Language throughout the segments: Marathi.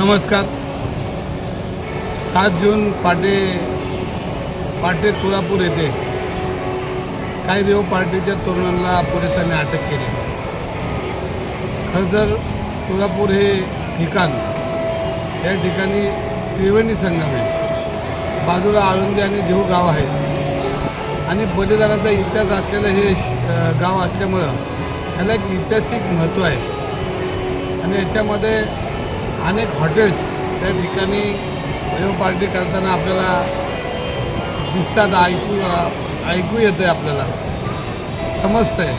नमस्कार. 7 जून पाटे तुळापूर येथे काही रेव पार्टीच्या तरुणांना पोलिसांनी अटक केली. खरं तर तुळापूर हे ठिकाण, या ठिकाणी त्रिवेणी संगम आहे, बाजूला आळंदी आणि देहू गाव आहेत आणि बलिदानाचा इतिहास असलेलं हे गाव असल्यामुळं ह्याला एक ऐतिहासिक महत्त्व आहे आणि याच्यामध्ये अनेक हॉटेल्स त्या ठिकाणी रेव पार्टी करताना आपल्याला दिसतात, ऐकू येतं आहे, आपल्याला समजतं आहे.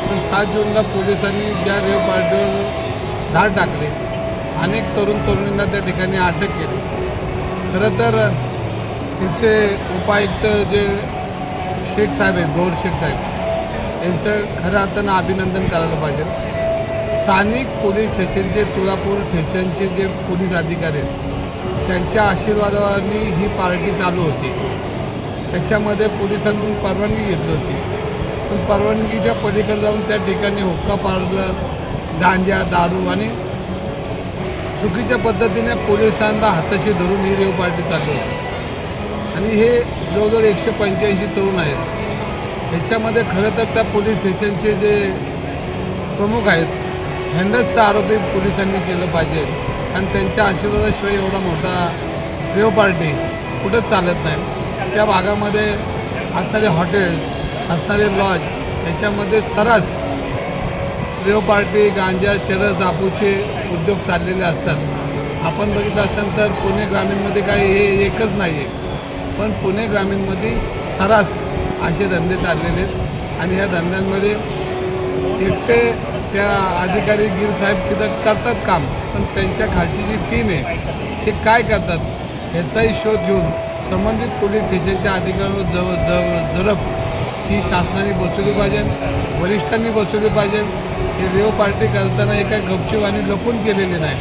पण 7 जूनला पोलिसांनी ज्या रेव पार्टीवर धाड टाकले, अनेक तरुणींना त्या ठिकाणी अटक केली. खरं तर तिचे उपायुक्त जे शेख साहेब आहेत, गौर शेख साहेब, यांचं खऱ्या अर्थानं अभिनंदन करायला पाहिजे. स्थानिक पोलीस स्टेशनचे, तुळापूर स्टेशनचे जे पोलीस अधिकारी आहेत, त्यांच्या आशीर्वादाने ही पार्टी चालू होती. त्याच्यामध्ये पोलिसांकडून परवानगी घेतली होती, पण परवानगीच्या पलीकडे जाऊन त्या ठिकाणी हुक्का पार्लर, गांजा, दारू आणि चुकीच्या पद्धतीने पोलिसांना हाताशी धरून ही रेव पार्टी चालू होती आणि हे जवळजवळ 185 तरुण आहेत. ह्याच्यामध्ये खरं तर त्या पोलीस स्टेशनचे जे प्रमुख आहेत ह्यांनाच आरोपी पोलिसांनी केलं पाहिजे आणि त्यांच्या आशीर्वादाशिवाय एवढा मोठा रेव पार्टी कुठंच चालत नाही. त्या भागामध्ये असणारे हॉटेल्स, असणारे लॉज, याच्यामध्ये सर्रास रेव पार्टी, गांजा, चरस, आपूचे उद्योग चाललेले असतात. आपण बघितलं असेल तर पुणे ग्रामीणमध्ये काही हे एकच नाही आहे, पण पुणे ग्रामीणमध्ये सर्रास असे धंदे चाललेले आहेत आणि या धंद्यांमध्ये एकटे त्या अधिकारी गिल साहेब तिथं करतात काम, पण त्यांच्या खालची जी टीम आहे ते काय करतात ह्याचाही शोध घेऊन संबंधित पोलीस स्टेशनच्या अधिकाऱ्यांवर जरब ही शासनाने बसवली पाहिजे, वरिष्ठांनी बसवली पाहिजे. हे रेव पार्टी करताना एका गपचूप आणि लपून केलेले नाही,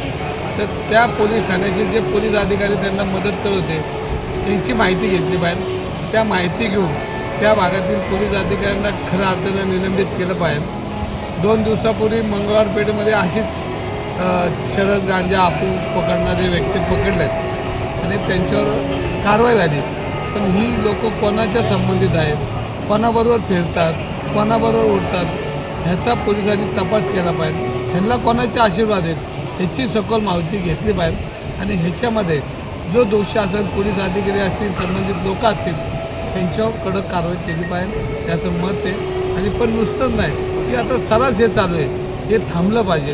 तर त्या पोलीस ठाण्याचे जे पोलीस अधिकारी त्यांना मदत करत होते त्यांची माहिती घेतली पाहिजे. त्या माहिती घेऊन त्या भागातील पोलीस अधिकाऱ्यांना खऱ्या अर्थानं निलंबित केलं पाहिजे. 2 दिवसापूर्वी मंगळवार पेठेमध्ये अशीच चरस, गांजा, आपू पकडणारे व्यक्ती पकडलेत आणि त्यांच्यावर कारवाई झाली. पण ही लोक कोणाच्या संबंधित आहेत, कोणाबरोबर फिरतात, कोणाबरोबर उठतात, ह्याचा पोलिसांनी तपास केला पाहिजे. ह्यांना कोणाचे आशीर्वाद आहेत ह्याची सखोल माहिती घेतली पाहिजे आणि ह्याच्यामध्ये जो दोषी असेल, पोलीस अधिकारी असतील, संबंधित लोक असतील, त्यांच्यावर कडक कारवाई केली पाहिजे, याचं मत आहे. आणि पण नुसतंच नाही की आता सर्रास हे चालू आहे, हे थांबलं पाहिजे.